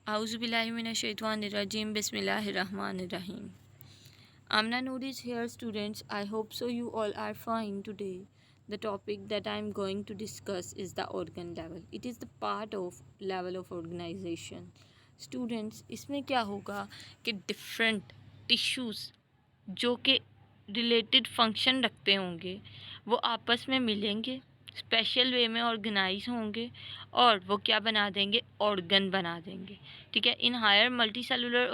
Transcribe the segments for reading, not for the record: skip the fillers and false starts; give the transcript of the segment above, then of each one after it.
Auzubillahiminash-shaytanir-rajim. Bismillahir-rahmanir-rahim. Amna Noor is here, students. I hope so you all are fine today. The topic that I am going to discuss is the organ level. It is the part of level of organization. Students, इसमें क्या होगा कि different tissues जो कि related function रखते होंगे वो आपस में मिलेंगे, स्पेशल वे में ऑर्गेनाइज होंगे और वो क्या बना देंगे, ऑर्गन बना देंगे। ठीक है। In higher multicellular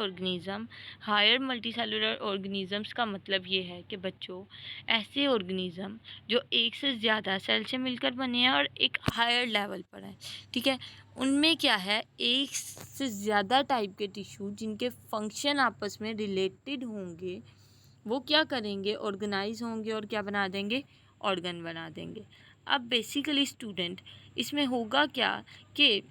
organisms का मतलब ये है कि बच्चों ऐसे ऑर्गेनिज़म जो एक से ज़्यादा सेल से मिलकर बने हैं और एक हायर लेवल पर हैं। ठीक है। उनमें क्या है, एक से ज़्यादा टाइप के टिश्यू जिनके फंक्शन आपस में रिलेटेड होंगे वो क्या करेंगे, ऑर्गेनाइज होंगे और क्या बना देंगे, ऑर्गन बना देंगे। अब बेसिकली स्टूडेंट इसमें होगा क्या कि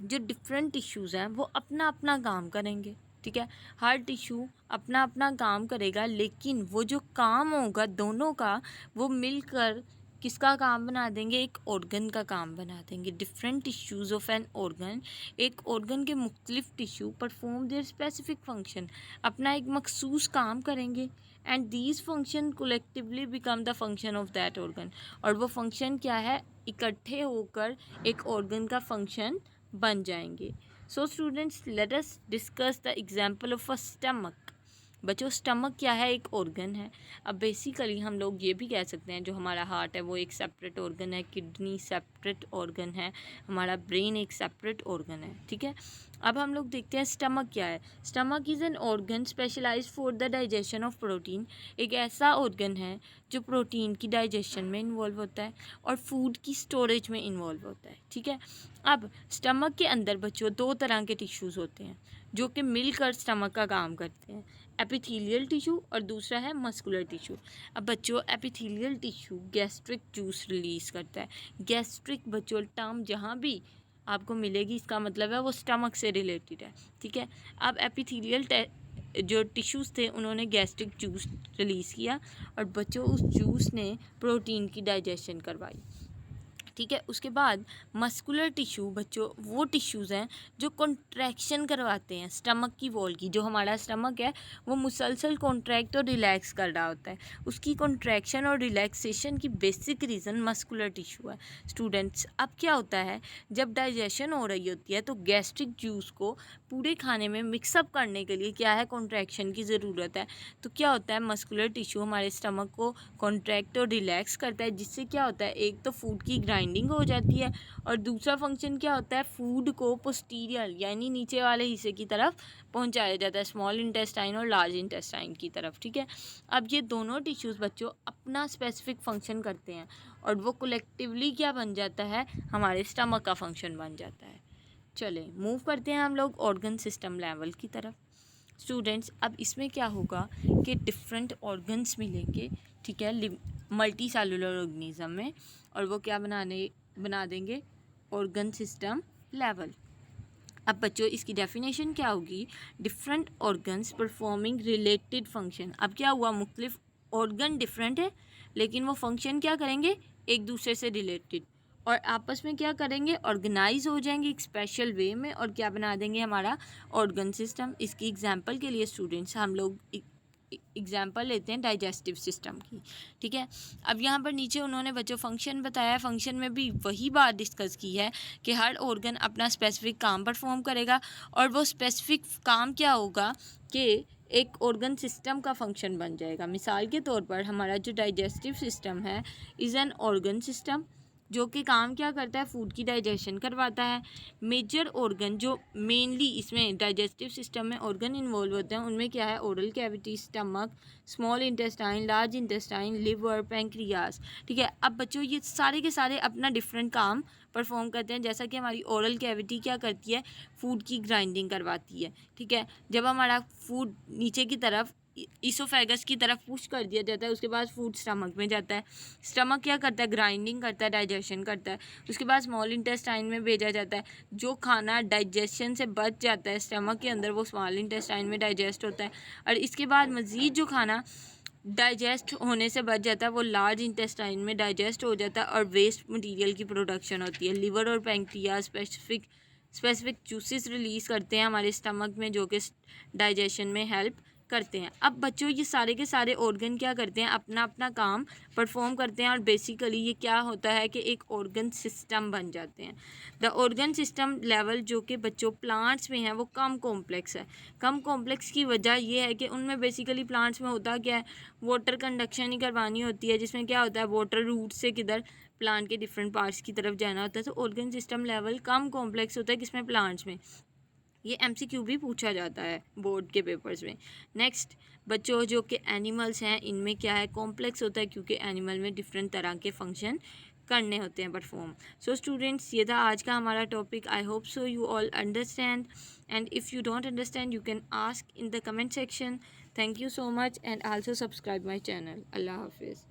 जो डिफरेंट टिश्यूज़ हैं वो अपना अपना काम करेंगे। ठीक है। हर टिश्यू अपना अपना काम करेगा, लेकिन वो जो काम होगा दोनों का वो मिलकर किसका काम बना देंगे, एक ऑर्गन का काम बना देंगे। Different tissues of an organ, एक ऑर्गन के मुख्तलिफ tissue perform there specific function, अपना एक मखसूस काम करेंगे and these function collectively become the function of that organ. और वो फंक्शन क्या है, इकट्ठे होकर एक ऑर्गन का फंक्शन बन जाएंगे। So students, let us discuss the example of a stomach. बच्चों, स्टमक क्या है, एक ऑर्गन है। अब बेसिकली हम लोग ये भी कह सकते हैं जो हमारा हार्ट है वो एक सेपरेट ऑर्गन है, किडनी सेपरेट ऑर्गन है, हमारा ब्रेन एक सेपरेट ऑर्गन है। ठीक है। अब हम लोग देखते हैं स्टमक क्या है। Stomach is an organ specialised for the digestion of protein. एक ऐसा ऑर्गन है जो प्रोटीन की डाइजेशन में इन्वॉल्व होता है और फूड की स्टोरेज में इन्वॉल्व होता है। ठीक है। अब स्टमक के अंदर बच्चों दो तरह के टिश्यूज़ होते हैं जो कि मिलकर स्टमक का काम करते हैं, एपिथेलियल टिश्यू और दूसरा है मस्कुलर टिश्यू। अब बच्चों epithelial tissue gastric juice release करता है। गैस्ट्रिक बच्चों टर्म जहाँ भी आपको मिलेगी इसका मतलब है वो स्टमक से रिलेटेड है। ठीक है। अब एपिथेलियल जो टिश्यूज़ थे उन्होंने गैस्ट्रिक जूस रिलीज़ किया और बच्चों उस जूस ने प्रोटीन की डाइजेशन करवाई। ठीक है। उसके बाद मस्कुलर टिश्यू बच्चों वो टिश्यूज़ हैं जो कॉन्ट्रैक्शन करवाते हैं स्टमक की वॉल की। जो हमारा स्टमक है वो मुसलसल कॉन्ट्रैक्ट और रिलैक्स कर रहा होता है, उसकी कॉन्ट्रैक्शन और रिलैक्सेशन की बेसिक रीज़न मस्कुलर टिश्यू है। स्टूडेंट्स, अब क्या होता है जब डाइजेशन हो रही होती है तो गैस्ट्रिक जूस को पूरे खाने में मिक्सअप करने के लिए क्या है, कॉन्ट्रैक्शन की ज़रूरत है। तो क्या होता है, मस्कुलर टिश्यू हमारे स्टमक को कॉन्ट्रैक्ट और रिलैक्स करता है, जिससे क्या होता है, एक तो फूड की ग्राइंडिंग हो जाती है और दूसरा फंक्शन क्या होता है, फूड को पोस्टीरियर यानी नीचे वाले हिस्से की तरफ पहुंचाया जाता है, स्मॉल इंटेस्टाइन और लार्ज इंटेस्टाइन की तरफ। ठीक है। अब ये दोनों टिश्यूज़ बच्चों अपना स्पेसिफिक फंक्शन करते हैं और वो कलेक्टिवली क्या बन जाता है, हमारे स्टमक का फंक्शन बन जाता है। चले मूव करते हैं हम लोग ऑर्गन सिस्टम लेवल की तरफ। स्टूडेंट्स, अब इसमें क्या होगा कि डिफरेंट ऑर्गन्स मिलेंगे। ठीक है, मल्टी सेलुलर ऑर्गेनिज्म में, और वो क्या बना देंगे, ऑर्गन सिस्टम लेवल। अब बच्चों इसकी डेफिनेशन क्या होगी, different organs performing related function. अब क्या हुआ, मुख्तलिफ ऑर्गन डिफरेंट है लेकिन वो फंक्शन क्या करेंगे, एक दूसरे से रिलेटेड और आपस में क्या करेंगे, ऑर्गेनाइज हो जाएंगे एक स्पेशल वे में और क्या बना देंगे, हमारा ऑर्गन सिस्टम। इसकी एग्जांपल के लिए स्टूडेंट्स हम लोग एग्जाम्पल लेते हैं डाइजेस्टिव सिस्टम की। ठीक है। अब यहाँ पर नीचे उन्होंने बच्चों फंक्शन बताया, फंक्शन में भी वही बात डिस्कस की है कि हर ऑर्गन अपना स्पेसिफिक काम परफॉर्म करेगा और वो स्पेसिफिक काम क्या होगा कि एक ऑर्गन सिस्टम का फंक्शन बन जाएगा। मिसाल के तौर पर हमारा जो डाइजेस्टिव सिस्टम है इज़ एन ऑर्गन सिस्टम जो कि काम क्या करता है, फूड की डाइजेशन करवाता है। मेजर ऑर्गन जो मेनली इसमें डाइजेस्टिव सिस्टम में ऑर्गन इन्वॉल्व होते हैं उनमें क्या है, oral cavity, stomach, small intestine, large intestine, liver, pancreas. ठीक है। अब बच्चों ये सारे के सारे अपना डिफरेंट काम परफॉर्म करते हैं। जैसा कि हमारी ओरल कैविटी क्या करती है, फूड की ग्राइंडिंग करवाती है। ठीक है। जब हमारा फूड नीचे की तरफ इसोफेगस की तरफ पुश कर दिया जाता है उसके बाद फूड स्टमक में जाता है, स्टमक क्या करता है, ग्राइंडिंग करता है, डाइजेशन करता है, उसके बाद स्मॉल इंटेस्टाइन में भेजा जाता है। जो खाना डाइजेशन से बच जाता है स्टमक के अंदर वो स्मॉल इंटेस्टाइन में डाइजेस्ट होता है और इसके बाद मज़ीद जो खाना डाइजेस्ट होने से बच जाता है वो लार्ज इंटेस्टाइन में डाइजेस्ट हो जाता है और वेस्ट मटेरियल की प्रोडक्शन होती है। लिवर और pancreas specific specific juices release करते हैं हमारे स्टमक में, जो कि डाइजेशन में हेल्प करते हैं। अब बच्चों ये सारे के सारे ऑर्गन क्या करते हैं, अपना अपना काम परफॉर्म करते हैं और बेसिकली ये क्या होता है कि एक ऑर्गन सिस्टम बन जाते हैं। द ऑर्गन सिस्टम लेवल जो कि बच्चों प्लांट्स में है वो कम कॉम्प्लेक्स है। कम कॉम्प्लेक्स की वजह ये है कि उनमें बेसिकली प्लांट्स में होता क्या है, वाटर कंडक्शन ही करवानी होती है, जिसमें क्या होता है वाटर रूट से किधर प्लांट के डिफरेंट पार्ट्स की तरफ जाना होता है। तो ऑर्गन सिस्टम लेवल कम कॉम्प्लेक्स होता है किसमें, प्लांट्स में। ये MCQ भी पूछा जाता है बोर्ड के पेपर्स में। नेक्स्ट बच्चों जो कि एनिमल्स हैं इनमें क्या है, कॉम्प्लेक्स होता है क्योंकि एनिमल में डिफरेंट तरह के फंक्शन करने होते हैं परफॉर्म। सो स्टूडेंट्स ये था आज का हमारा topic. I hope so you all understand, and if you don't understand you can ask in the comment section. Thank you so much and also subscribe my channel. अल्लाह हाफिज़।